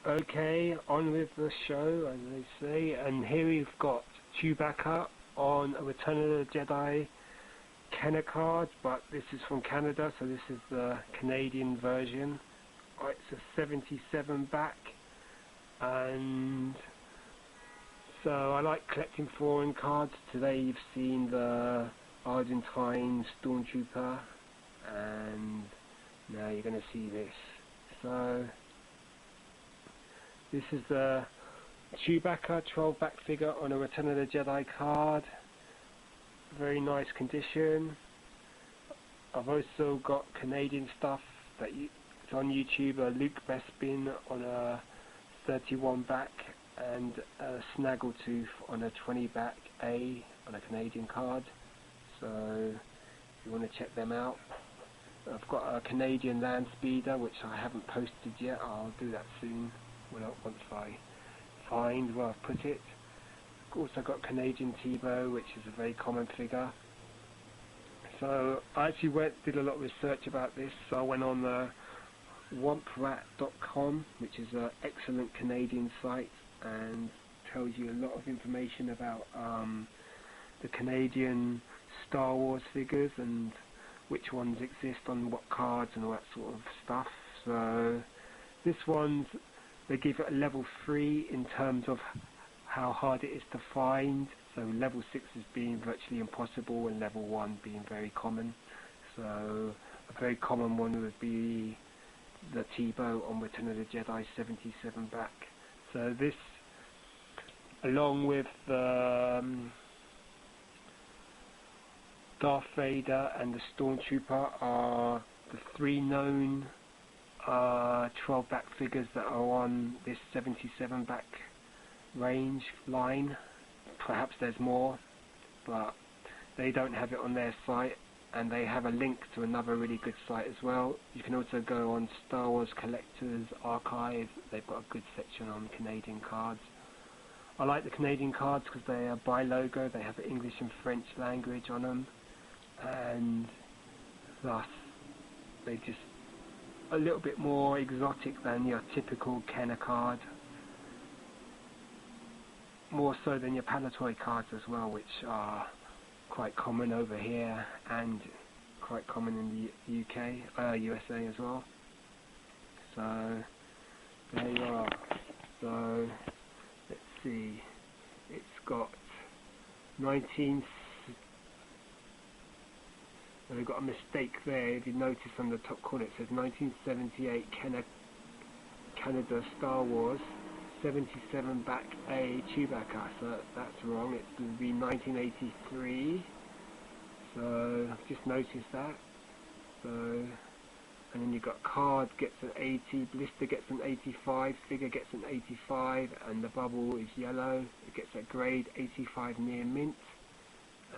Okay, on with the show, as they say, and here we've got Chewbacca on a Return of the Jedi Kenner card, but this is from Canada, so this is the Canadian version. Right, it's a 77 back, and so I like collecting foreign cards. Today you've seen the Argentine Stormtrooper, and now you're going to see this. So this is the Chewbacca 12 back figure on a Return of the Jedi card. Very nice condition. I've also got Canadian stuff that it's on YouTube. Luke Bespin on a 31 back and a Snaggletooth on a 20 back A on a Canadian card. So if you want to check them out. I've got a Canadian Land Speeder which I haven't posted yet. I'll do that soon once I find where I've put it. Also got Canadian Tebow, which is a very common figure. So I actually did a lot of research about this. So I went on the womprat.com, which is an excellent Canadian site and tells you a lot of information about the Canadian Star Wars figures and which ones exist on what cards and all that sort of stuff. So this one's, they give it a level 3 in terms of how hard it is to find. So level 6 is being virtually impossible and level 1 being very common. So a very common one would be the Tebow on Return of the Jedi 77 back. So this, along with the Darth Vader and the Stormtrooper, are the 3 known 12 back figures that are on this 77 back range line. Perhaps there's more, but they don't have it on their site, and they have a link to another really good site as well. You can also go on Star Wars Collectors Archive. They've got a good section on Canadian cards. I like the Canadian cards because they are bi-logo. They have English and French language on them, and thus they just a little bit more exotic than your typical Kenner card. More so than your Palatoy cards as well, which are quite common over here and quite common in the UK, USA as well. So there you are. So let's see, it's got 19. We've got a mistake there. If you notice on the top corner, it says 1978 Canada Star Wars 77 back A Chewbacca. So that's wrong. It's going to be 1983. So just notice that. So, and then you've got card gets an 80, blister gets an 85, figure gets an 85, and the bubble is yellow. It gets a grade 85 near mint.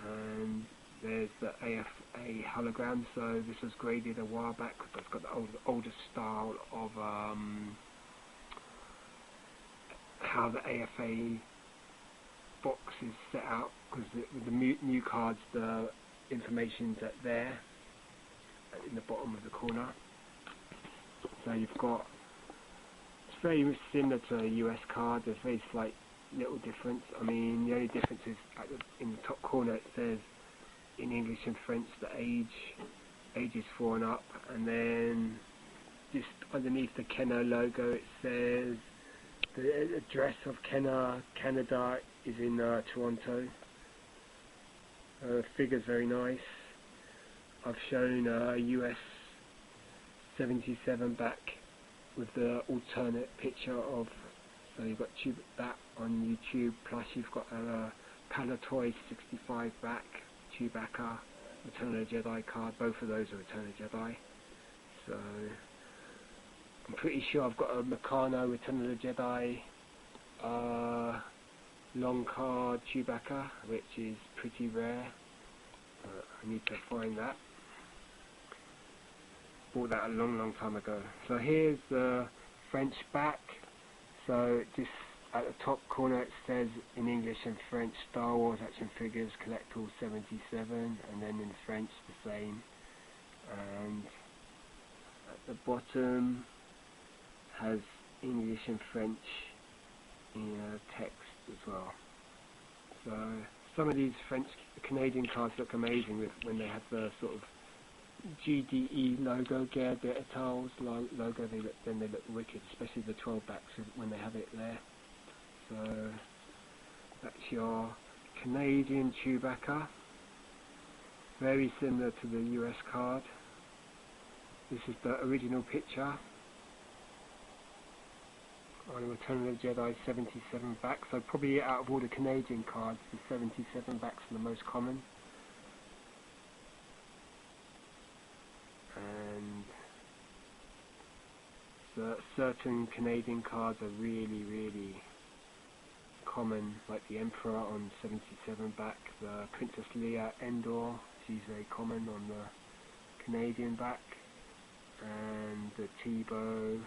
And there's the AFA hologram, so this was graded a while back because it's got the older style of how the AFA box is set out, because with the new cards the information's there in the bottom of the corner. So you've got, it's very similar to a US card. There's very slight little difference. I mean, the only difference is in the top corner it says in English and French the ages 4 and up, and then just underneath the Kenner logo it says the address of Kenner Canada is in Toronto. Figure's very nice. I've shown a US 77 back with the alternate picture of, so you've got that on YouTube, plus you've got a Palatoy 65 back Chewbacca Return of the Jedi card. Both of those are Return of the Jedi. So I'm pretty sure I've got a Meccano Return of the Jedi long card Chewbacca, which is pretty rare. I need to find that. Bought that a long time ago. So here's the French back. So just at the top corner it says in English and French Star Wars Action Figures Collect All 77, and then in French the same. And at the bottom has English and French in text as well. So some of these French Canadian cards look amazing when they have the sort of GDE logo, Guerre des Étoiles logo. Then they look wicked, especially the 12 backs when they have it there. So that's your Canadian Chewbacca, very similar to the US card. This is the original picture on Return of the Jedi 77 back, so probably out of all the Canadian cards, the 77 backs are the most common. And certain Canadian cards are really, really common, like the Emperor on 77 back, the Princess Leia Endor, she's very common on the Canadian back, and the T-Bow.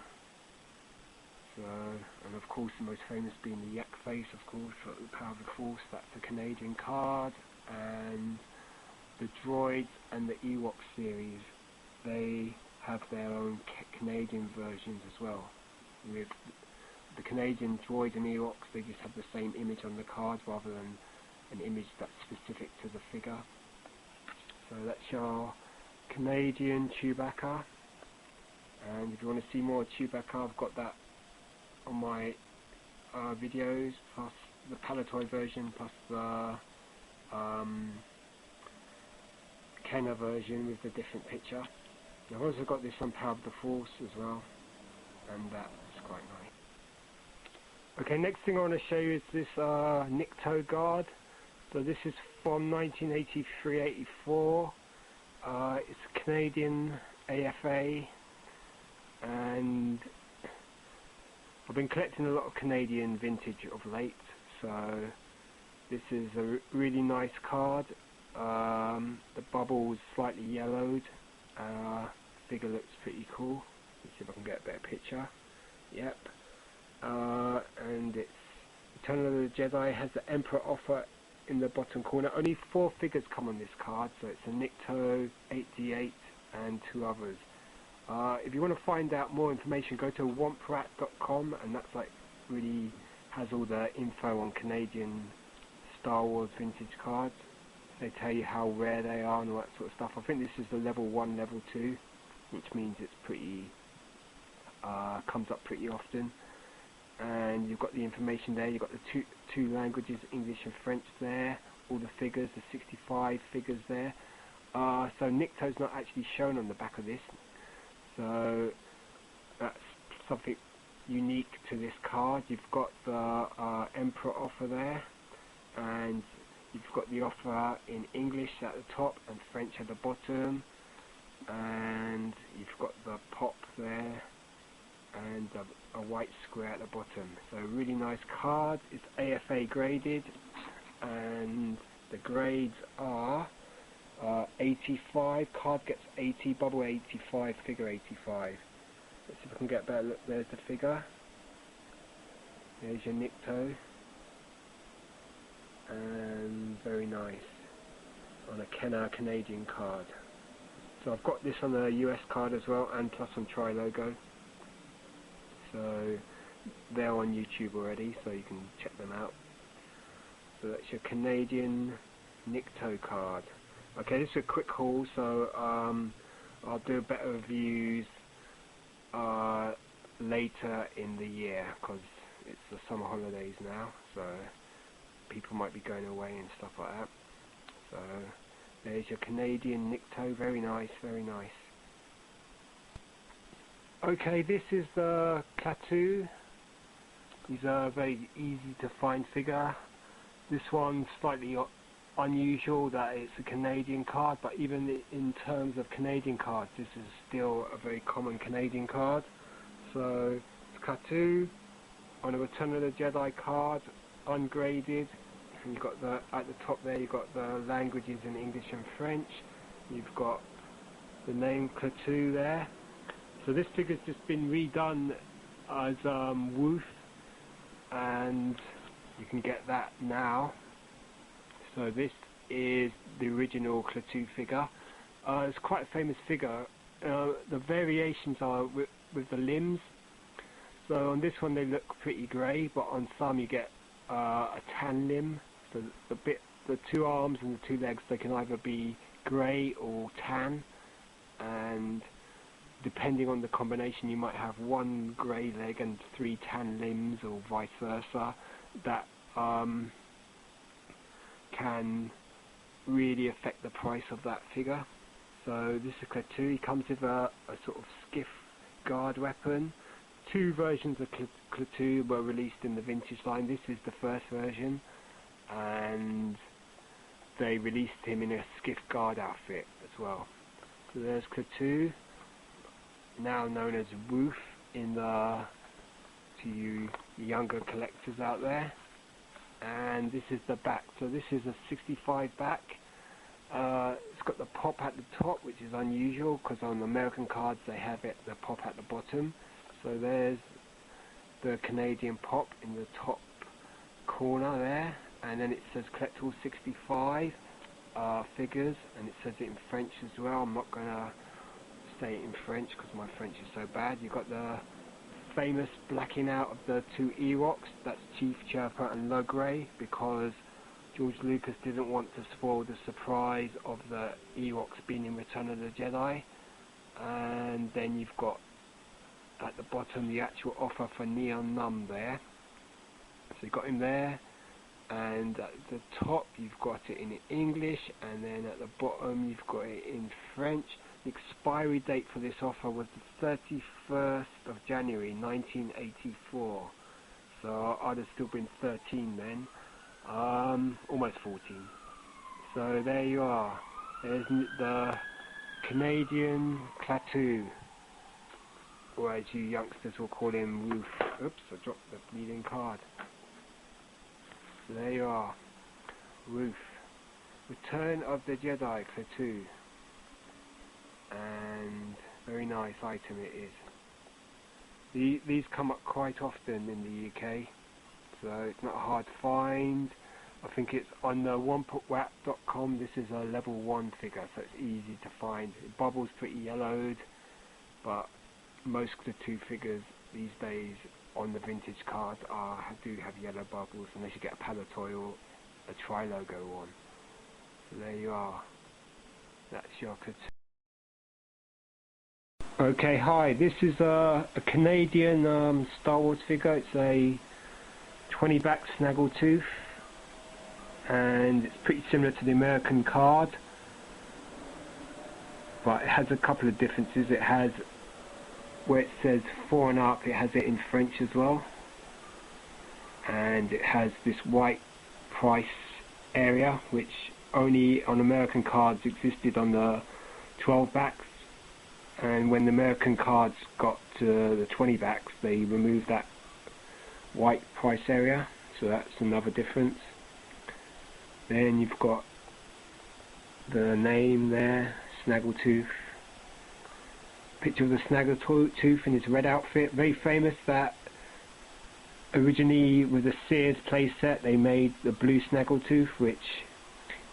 So, and of course the most famous being the Yak Face, of course, for the Power of the Force, that's a Canadian card. And the Droids and the Ewok series, they have their own Canadian versions as well. With the Canadian Droids and Ewoks, they just have the same image on the card rather than an image that's specific to the figure. So that's your Canadian Chewbacca. And if you want to see more Chewbacca, I've got that on my videos, plus the Palatoy version, plus the Kenner version with the different picture. I've also got this on Power of the Force as well, and that's quite nice. Okay, next thing I want to show you is this Nikto guard. So this is from 1983-84. It's a Canadian AFA, and I've been collecting a lot of Canadian vintage of late, so this is a really nice card. The bubble is slightly yellowed. Figure looks pretty cool. Let's see if I can get a better picture. Yep. And it's Return of the Jedi, has the Emperor offer in the bottom corner. Only 4 figures come on this card, so it's a Nikto, 8D8, and 2 others. If you want to find out more information, go to wompratt.com, and that's like really has all the info on Canadian Star Wars vintage cards. They tell you how rare they are and all that sort of stuff. I think this is the level 1, level 2, which means it's pretty comes up pretty often. And you've got the information there. You've got the two languages, English and French there. All the figures, the 65 figures there. So Nikto's not actually shown on the back of this. So that's something unique to this card. You've got the Emperor offer there, and you've got the offer in English at the top and French at the bottom, and you've got the pop there and a white square at the bottom. So really nice card. It's AFA graded, and the grades are 85, card gets 80, bubble 85, figure 85. Let's see if I can get a better look. There's the figure. There's your Nikto. And very nice on a Kenner Canadian card. So I've got this on a US card as well, and plus on Tri logo. So they're on YouTube already, so you can check them out. So that's your Canadian Nikto card. Okay, this is a quick haul, so I'll do better reviews later in the year, because it's the summer holidays now, so people might be going away and stuff like that. So there's your Canadian Nikto, very nice, very nice. Okay, this is the Klaatu. These are a very easy to find figure. This one's slightly unusual that it's a Canadian card, but even in terms of Canadian cards, this is still a very common Canadian card. So it's Klaatu on a Return of the Jedi card, ungraded, and you've got the at the top there you've got the languages in English and French. You've got the name Klaatu there. So this figure's just been redone as Woof, and you can get that now. So this is the original Klaatu figure. It's quite a famous figure. The variations are with the limbs. So on this one they look pretty grey, but on some you get a tan limb. So the two arms and the two legs, they can either be grey or tan, and depending on the combination you might have one grey leg and three tan limbs, or vice versa. That can really affect the price of that figure. So this is Klaatu. He comes with a sort of skiff guard weapon. Two versions of Klaatu were released in the vintage line. This is the first version, and they released him in a skiff guard outfit as well. So there's Klaatu, now known as Woof to you younger collectors out there. And this is the back. So this is a 65 back. It's got the pop at the top, which is unusual because on American cards they have the pop at the bottom. So there's the Canadian pop in the top corner there, and then it says Collect All 65 figures, and it says it in French as well. I'm not going to say it in French because my French is so bad. You've got the famous blacking out of the two Ewoks, that's Chief, Chirper and Logray, because George Lucas didn't want to spoil the surprise of the Ewoks being in Return of the Jedi. And then you've got at the bottom the actual offer for Neon Numb there. So you've got him there, and at the top you've got it in English, and then at the bottom you've got it in French. The expiry date for this offer was the 31st of January 1984, so I'd have still been 13 then, almost 14. So there you are, there's the Canadian Klaatu, or as you youngsters will call him, Roof. Oops, I dropped the bleeding card. So there you are, Roof. Return of the Jedi Klaatu. And very nice item it is. These come up quite often in the UK, so it's not hard to find. I think it's on the oneputwap.com. This is a level 1 figure, so it's easy to find. It bubbles pretty yellowed, but most of the two figures these days on the vintage cards do have yellow bubbles, unless you get a Palatoy or a Tri-Logo one. So there you are. That's your Klaatu. Okay, hi, this is a Canadian Star Wars figure. It's a 20 back Snaggletooth, and it's pretty similar to the American card, but it has a couple of differences. It has, where it says 4 and up, it has it in French as well, and it has this white price area, which only on American cards existed on the 12 backs. And when the American cards got to the 20 backs, they removed that white price area, so that's another difference. Then you've got the name there, Snaggletooth. Picture of the Snaggletooth in his red outfit, very famous. That originally with the Sears playset they made the blue Snaggletooth, which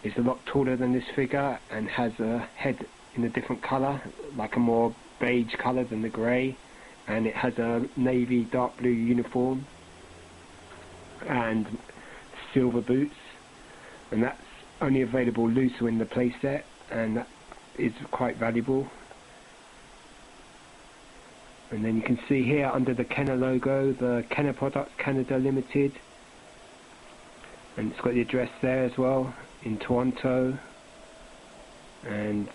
is a lot taller than this figure and has a head in a different colour, like a more beige colour than the grey, and it has a navy dark blue uniform and silver boots, and that's only available loose in the playset, and that is quite valuable. And then you can see here under the Kenner logo, the Kenner Products Canada Limited, and it's got the address there as well in Toronto, and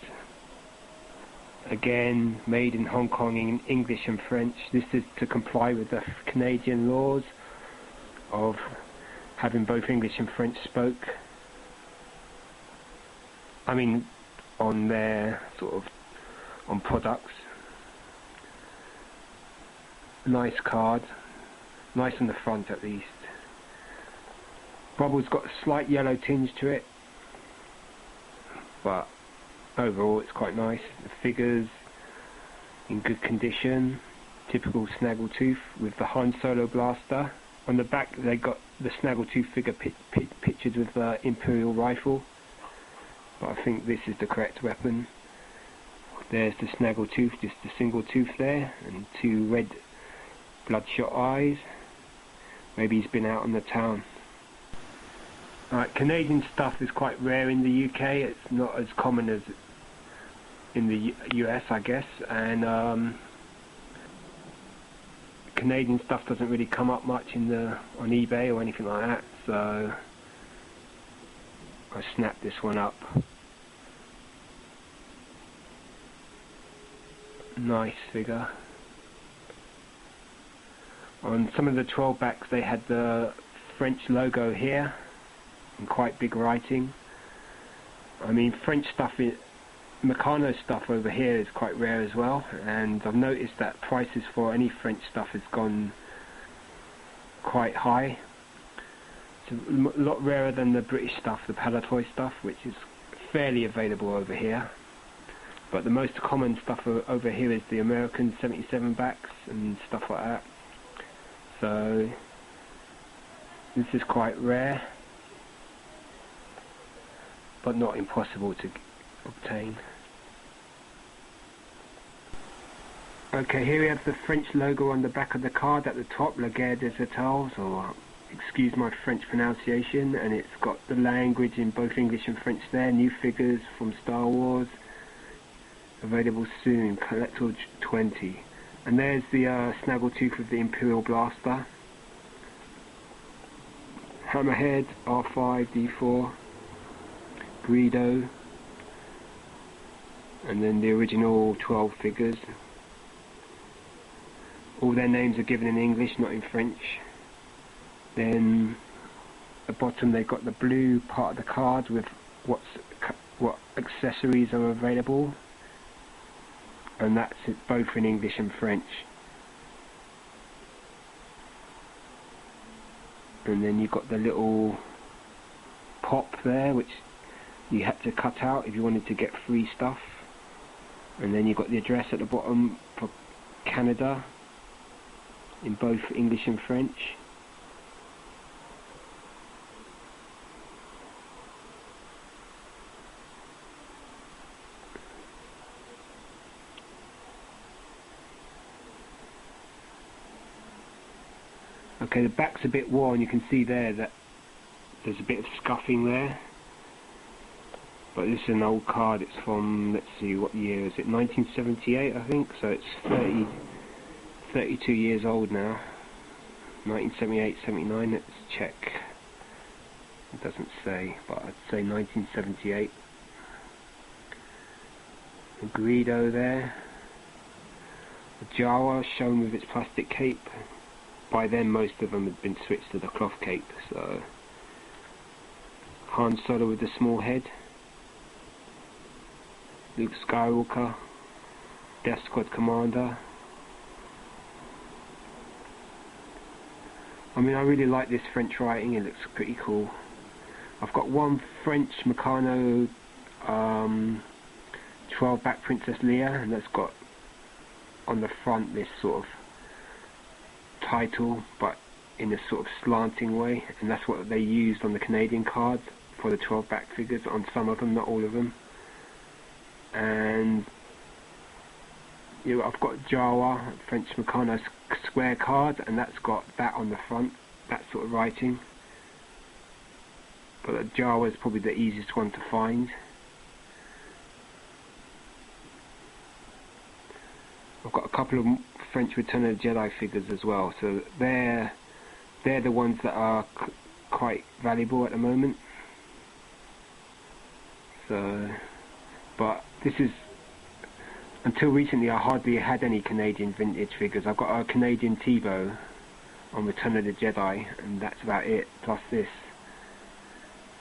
again made in Hong Kong in English and French. This is to comply with the Canadian laws of having both English and French spoke. I mean, on their sort of on products. Nice card, nice on the front at least. Bubble's got a slight yellow tinge to it, but overall it's quite nice. The figures in good condition, typical Snaggletooth with the Han Solo blaster. On the back they got the Snaggletooth figure pictured with the Imperial rifle, but I think this is the correct weapon. There's the Snaggletooth, just a single tooth there, and two red bloodshot eyes. Maybe he's been out on the town. Canadian stuff is quite rare in the UK. It's not as common as in the US, I guess, and Canadian stuff doesn't really come up much on eBay or anything like that, so I snapped this one up. Nice figure. On some of the 12 backs they had the French logo here in quite big writing. I mean, French stuff, Meccano stuff over here is quite rare as well, and I've noticed that prices for any French stuff has gone quite high. It's a lot rarer than the British stuff, the Palatoy stuff, which is fairly available over here. But the most common stuff over here is the American 77 backs and stuff like that. So this is quite rare, but not impossible to obtain. Okay, here we have the French logo on the back of the card at the top, La Guerre des Étoiles, or excuse my French pronunciation, and it's got the language in both English and French there. New figures from Star Wars, available soon, collector 20. And there's the snaggletooth with the Imperial Blaster. Hammerhead, R5, D4, Greedo, and then the original 12 figures. All their names are given in English, not in French. Then at the bottom they've got the blue part of the card with what accessories are available, and that's it, both in English and French. And then you've got the little pop there, which you had to cut out if you wanted to get free stuff. And then you've got the address at the bottom for Canada in both English and French. Okay, the back's a bit worn. You can see there that there's a bit of scuffing there. But this is an old card. It's from, let's see, what year is it? 1978, I think. So it's 32 years old now. 1978, 79. Let's check. It doesn't say, but I'd say 1978. The Greedo there. The Jawa shown with its plastic cape. By then most of them had been switched to the cloth cape, so Han Solo with the small head, Luke Skywalker, Death Squad Commander. I mean, I really like this French writing, it looks pretty cool. I've got one French Meccano 12 back Princess Leia, and that's got on the front this sort of title, but in a sort of slanting way, and that's what they used on the Canadian cards for the 12 back figures, on some of them, not all of them. And you know, I've got Jawa, French Meccano square card, and that's got that on the front, that sort of writing. But the Jawa is probably the easiest one to find. I've got a couple of French Return of the Jedi figures as well, so they're the ones that are quite valuable at the moment. So, but this is, until recently I hardly had any Canadian vintage figures. I've got a Canadian Tebow on Return of the Jedi, and that's about it, plus this.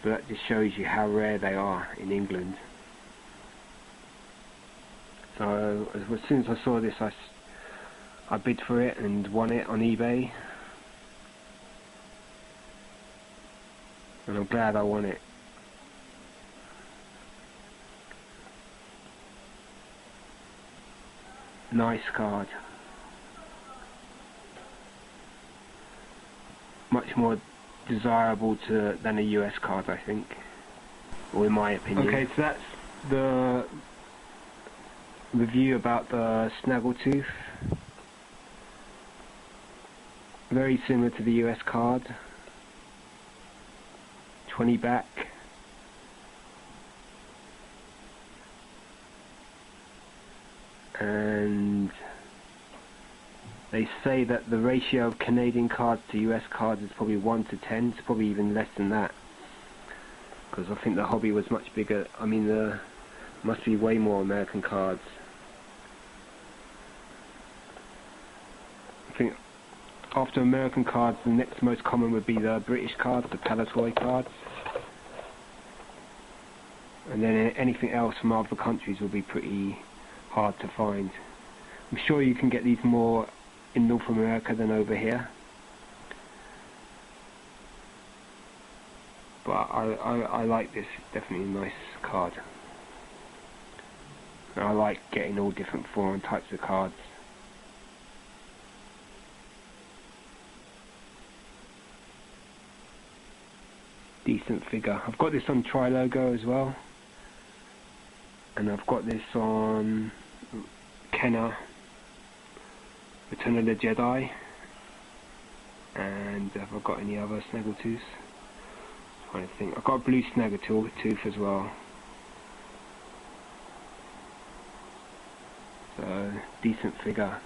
But that just shows you how rare they are in England. So as soon as I saw this, I bid for it and won it on eBay, and I'm glad I won it. Nice card. Much more desirable than a US card, I think, or in my opinion. Okay, so that's the review about the Snaggletooth. Very similar to the US card. 20 back. And they say that the ratio of Canadian cards to US cards is probably 1 to 10. It's probably even less than that, because I think the hobby was much bigger. I mean, there must be way more American cards. I think after American cards, the next most common would be the British cards, the Palatoy cards. And then anything else from other countries will be pretty hard to find. I'm sure you can get these more in North America than over here. But I like this, it's definitely a nice card. And I like getting all different foreign types of cards. Decent figure. I've got this on Tri-Logo as well. And I've got this on Kenner, Return of the Jedi. And have I got any other Snaggletooths? I'm trying to think. I've got a blue Snaggletooth as well. So, decent figure.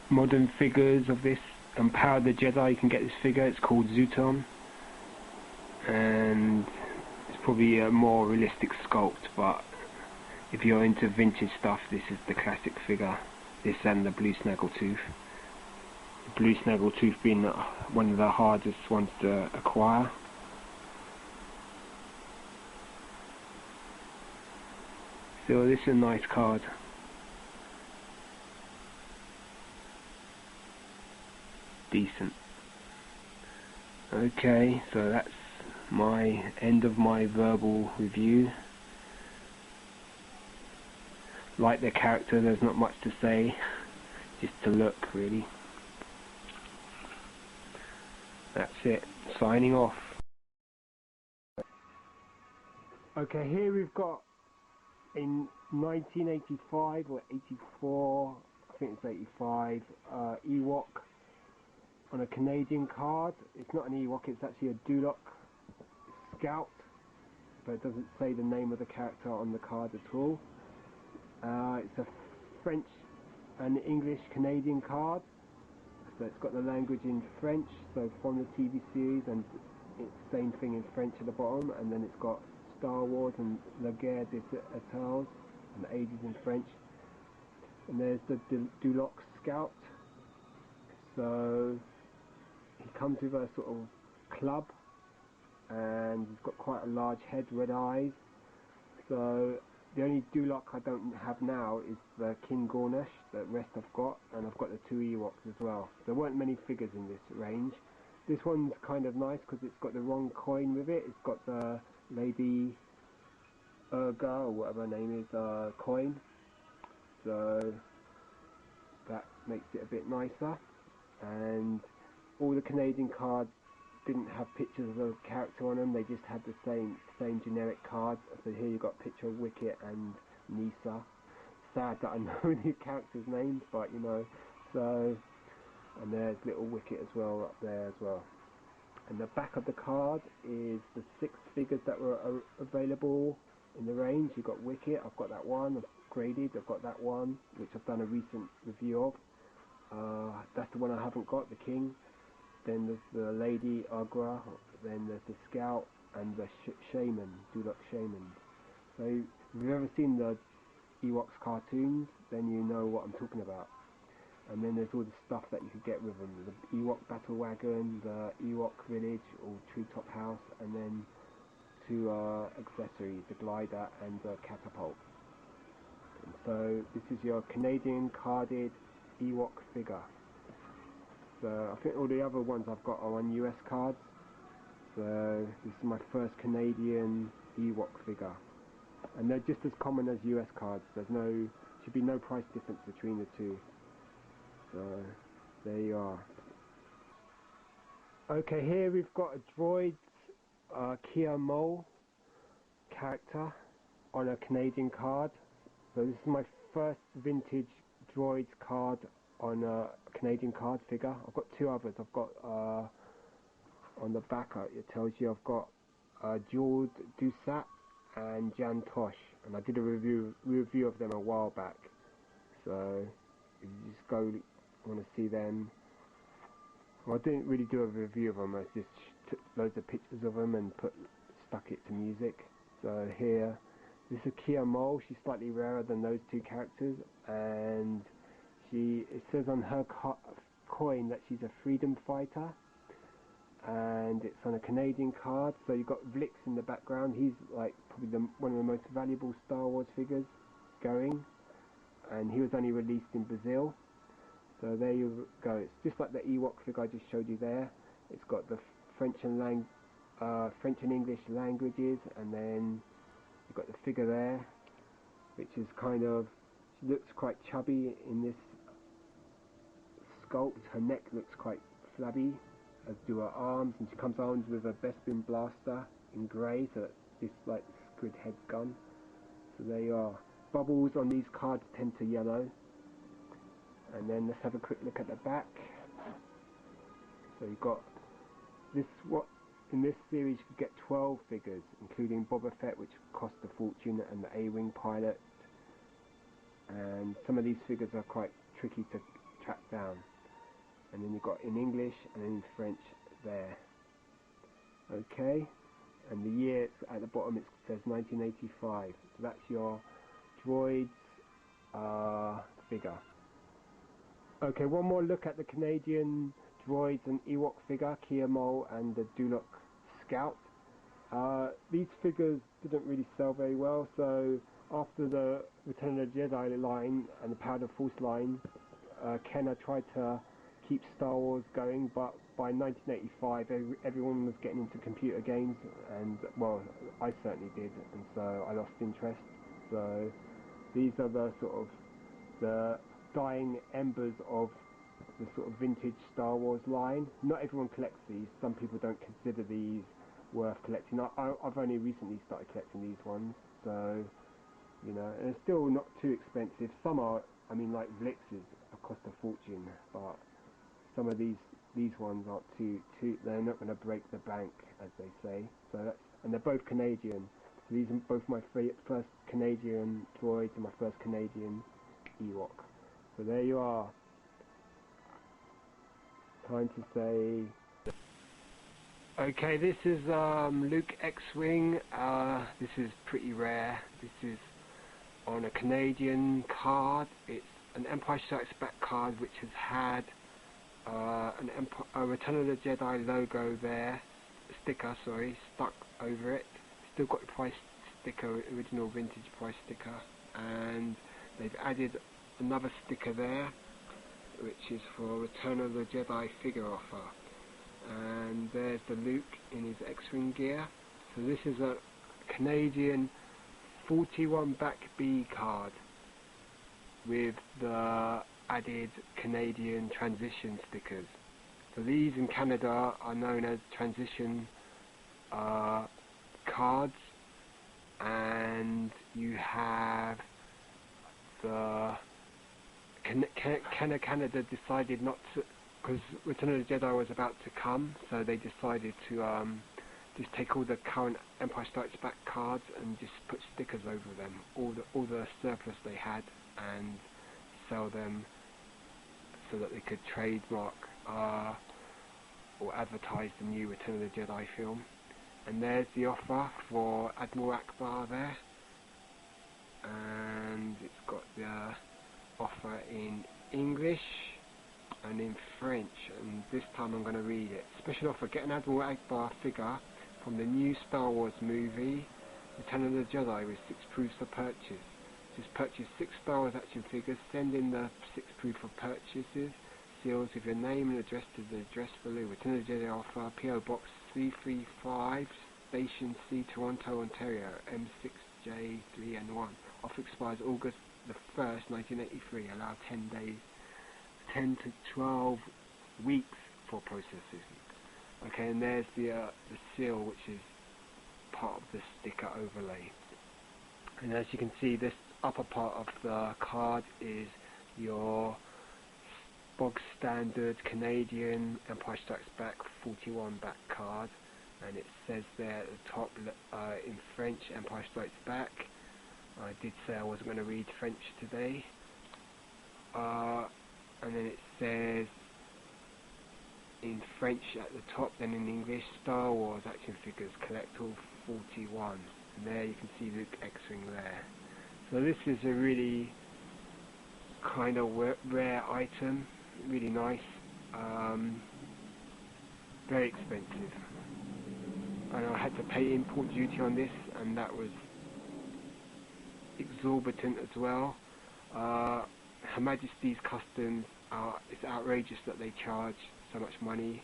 Modern figures of this, and Power of the Jedi, you can get this figure. It's called Zooton. And it's probably a more realistic sculpt, but if you're into vintage stuff, this is the classic figure. This and the blue Snaggletooth. The blue Snaggletooth being one of the hardest ones to acquire. So this is a nice card. Decent. Okay, so that's my end of my verbal review. Like the character, there's not much to say, just to look really. That's it, signing off. Okay, here we've got in 1985 or 84, I think it's 85, Ewok on a Canadian card. It's not an Ewok, it's actually a Duloc Scout, but it doesn't say the name of the character on the card at all. It's a French and English Canadian card, so it's got the language in French, so from the TV series, and it's the same thing in French at the bottom, and then it's got Star Wars and La Guerre des Étoiles and the ages in French. And there's the Duloc Scout. So he comes with a sort of club, and he's got quite a large head, red eyes. So the only Duloc I don't have now is the King Gornish. The rest I've got, and I've got the two Ewoks as well. There weren't many figures in this range. This one's kind of nice because it's got the wrong coin with it. It's got the Lady Urga, or whatever her name is, coin. So that makes it a bit nicer. And all the Canadian cards didn't have pictures of a character on them, they just had the same generic cards. So here you've got a picture of Wicket and Nisa. Sad that I know the characters' names, but you know. So, and there's little Wicket as well up there as well. And the back of the card is the 6 figures that were available in the range. You've got Wicket, I've got that one, I've graded, I've got that one, which I've done a recent review of. That's the one I haven't got, the King. Then there's the Lady Agra, then there's the Scout, and the Shaman, Duloc Shaman. So if you've ever seen the Ewoks cartoons, then you know what I'm talking about. And then there's all the stuff that you could get with them, the Ewok Battle Wagon, the Ewok Village or Treetop House, and then 2 accessories, the glider and the catapult. And so this is your Canadian carded Ewok figure. So I think all the other ones I've got are on US cards. So this is my first Canadian Ewok figure. And they're just as common as US cards. Should be no price difference between the two. So there you are. Okay, here we've got a droid Kia Mole character on a Canadian card. So this is my first vintage droids card on a Canadian card figure. I've got two others. I've got on the back it tells you I've got Jord Dusat and Jan Tosh, and I did a review of them a while back. So if you just go, want to see them. Well, I didn't really do a review of them. I just took loads of pictures of them and stuck it to music. So here, this is Kia Mole. She's slightly rarer than those two characters, and it says on her coin that she's a freedom fighter, and it's on a Canadian card. So you've got Vlix in the background. He's like probably one of the most valuable Star Wars figures going, and he was only released in Brazil. So there you go. It's just like the Ewok figure I just showed you there. It's got the French and English languages, and then you've got the figure there, which is kind of, she looks quite chubby in this sculpt. Her neck looks quite flabby, as do her arms, and she comes armed with a Bespin blaster in grey, so that's this like squid head gun. So there you are. Bubbles on these cards tend to yellow. And then let's have a quick look at the back. So you've got this, in this series you could get 12 figures, including Boba Fett, which cost a fortune, and the A-Wing pilot. And some of these figures are quite tricky to track down. And then you've got in English and in French there. Okay, and the year at the bottom it says 1985. So that's your droids figure. Okay, one more look at the Canadian droids and Ewok figure, Kia Mole and the Dulok Scout. These figures didn't really sell very well, so after the Return of the Jedi line and the Power of the Force line, Kenner tried to keep Star Wars going, but by 1985 everyone was getting into computer games, and well, I certainly did, and so I lost interest. So these are the sort of the dying embers of the sort of vintage Star Wars line. Not everyone collects these. Some people don't consider these worth collecting. I've only recently started collecting these ones, so you know, and it's still not too expensive. Some are, I mean, like Vlix's cost a fortune, but some of these ones aren't too. They're not going to break the bank, as they say. So that's, and they're both Canadian. So these are both my first Canadian droids and my first Canadian Ewok. So there you are. Time to say. Okay, this is Luke X-Wing. This is pretty rare. This is on a Canadian card. It's an Empire Strikes Back card which has had a Return of the Jedi logo there, sticker, sorry, stuck over it. Still got the price sticker, original vintage price sticker, and they've added another sticker there, which is for Return of the Jedi figure offer. And there's the Luke in his X-Wing gear. So this is a Canadian 41 back B card with the added Canadian transition stickers. So these in Canada are known as transition cards, and you have the Canada decided not to, because Return of the Jedi was about to come, so they decided to just take all the current Empire Strikes Back cards and just put stickers over them, all the surplus they had, and sell them so that they could trademark or advertise the new Return of the Jedi film. And there's the offer for Admiral Akbar there, and it's got the offer in English and in French, and this time I'm going to read it. Special offer: get an Admiral Akbar figure from the new Star Wars movie Return of the Jedi with 6 proofs of purchase. Just purchase 6 Star Wars action figures, send in the 6 proof of purchases, seals with your name and address to the address below. Return of the Jedi offer, PO Box 335, Station C, Toronto, Ontario, M6J3N1. Offer expires August the 1st, 1983. Allow 10 days, 10 to 12 weeks for processing. Okay, and there's the seal, which is part of the sticker overlay. And as you can see, this upper part of the card is your bog standard Canadian Empire Strikes Back 41 back card, and it says there at the top in French, Empire Strikes Back. I did say I wasn't going to read French today. And then it says in French at the top, then in English, Star Wars Action Figures Collect All 41. And there you can see Luke X-Wing there. So this is a really kind of rare item, really nice, very expensive. And I had to pay import duty on this, and that was exorbitant as well. Her Majesty's Customs, it's outrageous that they charge so much money.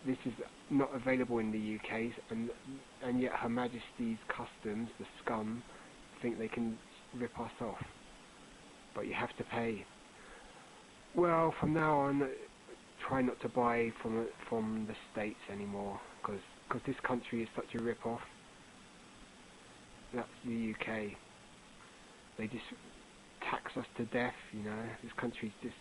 This is not available in the UK, and yet Her Majesty's Customs, the scum, think they can rip us off. But you have to pay. Well, from now on, try not to buy from the States anymore, because this country is such a rip-off. That's the UK. They just tax us to death, you know. This country's just...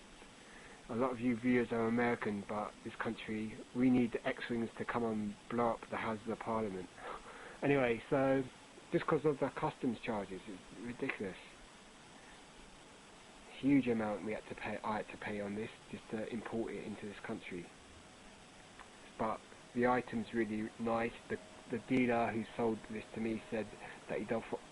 A lot of you viewers are American, but this country, we need the X-Wings to come and blow up the Houses of Parliament. Anyway, so just because of the customs charges, it's ridiculous. Huge amount I had to pay on this just to import it into this country. But the item's really nice. The dealer who sold this to me said that he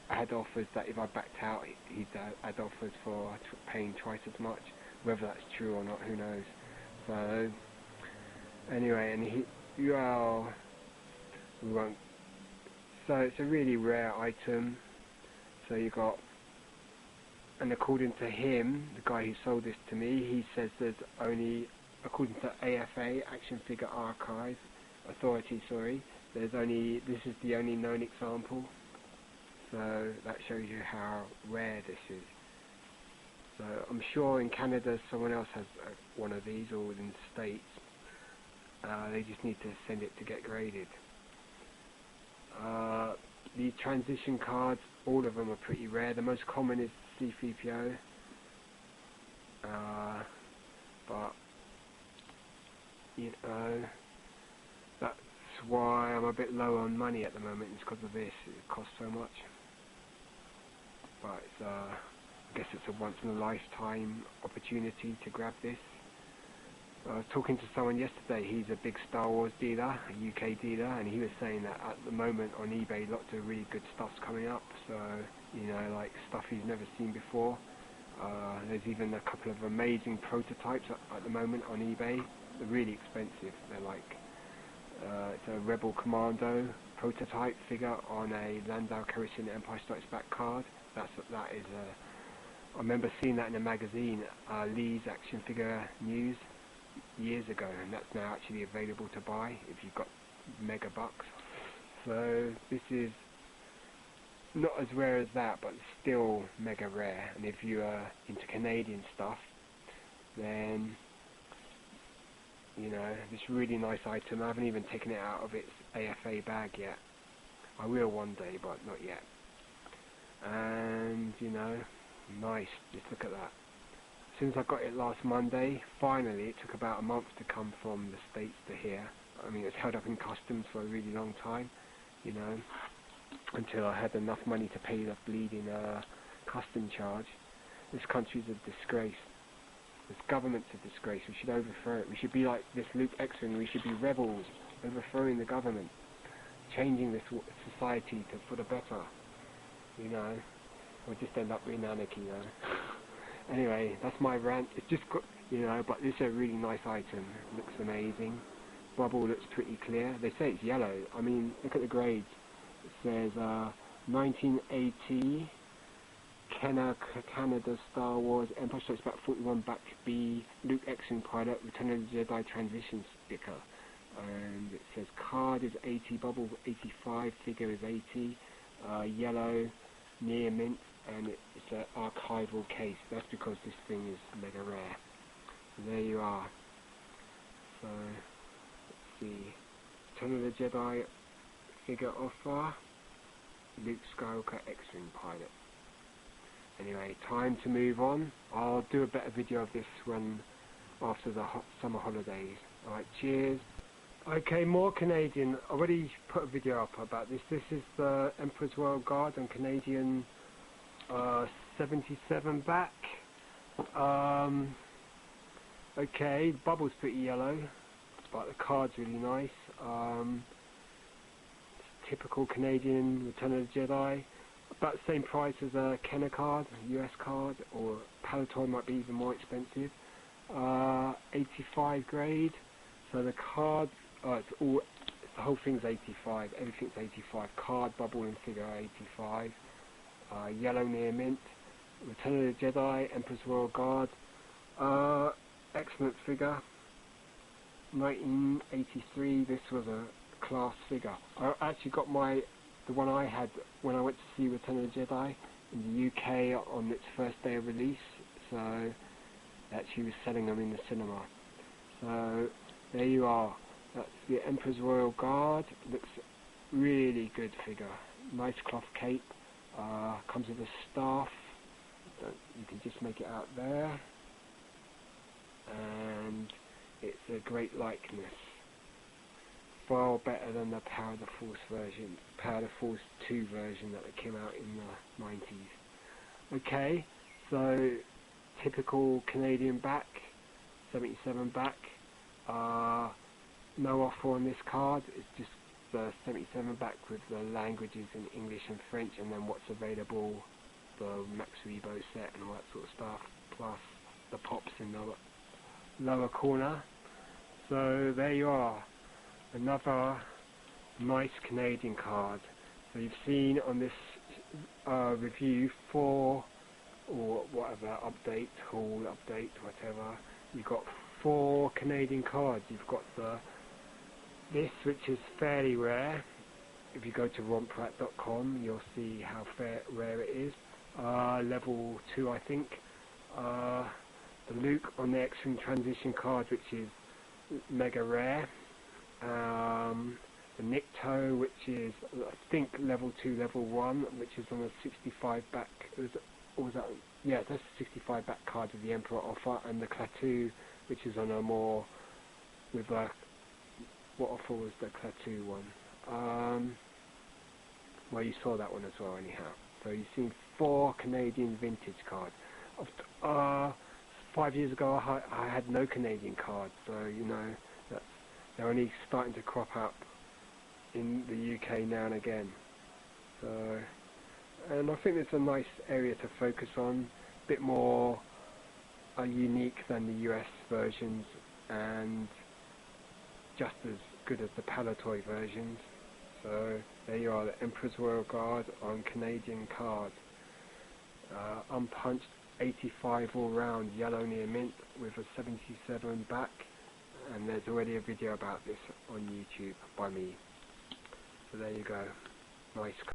had offers that if I backed out, he'd had offers for paying twice as much. Whether that's true or not, who knows. So anyway, and we won't. So it's a really rare item. So you got, and according to him, the guy who sold this to me, he says there's only, according to AFA, Action Figure Archive Authority, this is the only known example. So that shows you how rare this is. So I'm sure in Canada someone else has one of these, or in the States. They just need to send it to get graded. The transition cards, all of them are pretty rare. The most common is C-3PO. But, you know, that's why I'm a bit low on money at the moment. It's because of this. It costs so much. But it's, I guess it's a once-in-a-lifetime opportunity to grab this. I was talking to someone yesterday. He's a big Star Wars dealer, a UK dealer, and he was saying that at the moment on eBay lots of really good stuff's coming up. So, you know, like stuff he's never seen before. There's even a couple of amazing prototypes at the moment on eBay. They're really expensive. They're like, it's a Rebel Commando prototype figure on a Landau Calrissian Empire Strikes Back card. That is I remember seeing that in a magazine, Lee's Action Figure News, years ago, and that's now actually available to buy if you've got mega bucks. So this is not as rare as that, but still mega rare. And if you are into Canadian stuff, then, you know, this really nice item. I haven't even taken it out of its AFA bag yet. I will one day, but not yet. And, you know, nice, just look at that. Since I got it last Monday, finally, it took about a month to come from the States to here. I mean, it's held up in customs for a really long time, you know, until I had enough money to pay the bleeding custom charge. This country's a disgrace. This government's a disgrace. We should overthrow it. We should be like this Luke X-Wing. We should be rebels, overthrowing the government, changing this society for the better, you know. We'll just end up in anarchy, you know. Anyway, that's my rant. It's just, you know, but this is a really nice item. It looks amazing. Bubble looks pretty clear. They say it's yellow. I mean, look at the grades. It says 1980 Canada Star Wars Empire Strikes Back 41 Back B Luke X-Wing pilot Return of the Jedi transition sticker. And it says card is 80, bubble 85, figure is 80, yellow, near mint, and it's an archival case. That's because this thing is mega rare. So there you are. So let's see. Return of the Jedi figure offer. Luke Skywalker X-Wing pilot. Anyway, time to move on. I'll do a better video of this when after the summer holidays. Alright, cheers. Okay, more Canadian. I already put a video up about this. This is the Emperor's Royal Guard on Canadian 77 back. Okay, the bubble's pretty yellow, but the card's really nice. Typical Canadian Return of the Jedi. About the same price as a Kenner card, US card, or Palatoy might be even more expensive. 85 grade. So the card, the whole thing's 85. Everything's 85. Card, bubble, and figure are 85. Yellow near mint. Return of the Jedi, Emperor's Royal Guard. Excellent figure. 1983. This was a class figure. I actually got the one I had when I went to see Return of the Jedi in the UK on its first day of release. So actually was selling them in the cinema. So there you are. That's the Emperor's Royal Guard. Looks really good figure. Nice cloth cape. Comes with a staff. You can just make it out there. And it's a great likeness. Far better than the Power of the Force version, Power of the Force 2 version that came out in the 90s. Okay, so typical Canadian back, 77 back. No offer on this card. It's just the 77 back with the languages in English and French, and then what's available, the Max Rebo set and all that sort of stuff, plus the pops in the lower corner. So there you are. Another nice Canadian card. So you've seen on this review 4 or whatever update, haul update, whatever. You've got 4 Canadian cards. You've got this, which is fairly rare. If you go to romprat.com, you'll see how rare it is. Level 2, I think. The Luke on the X-Wing transition card, which is mega rare. The Nikto, which is I think level 2, level 1, which is on a 65 back. Yeah, that's a 65 back card with the Emperor offer, and the Klaatu, which is on a more with what offer was the Klaatu one? Well, you saw that one as well, anyhow. So you've seen 4 Canadian vintage cards. 5 years ago, I had no Canadian cards, so you know they're only starting to crop up in the UK now and again. So, and I think it's a nice area to focus on, a bit more unique than the US versions, and just as good as the Palatoy versions. So there you are, the Emperor's Royal Guard on Canadian card. Unpunched, 85 all round, yellow near mint with a 77 back, and there's already a video about this on YouTube by me. So there you go, nice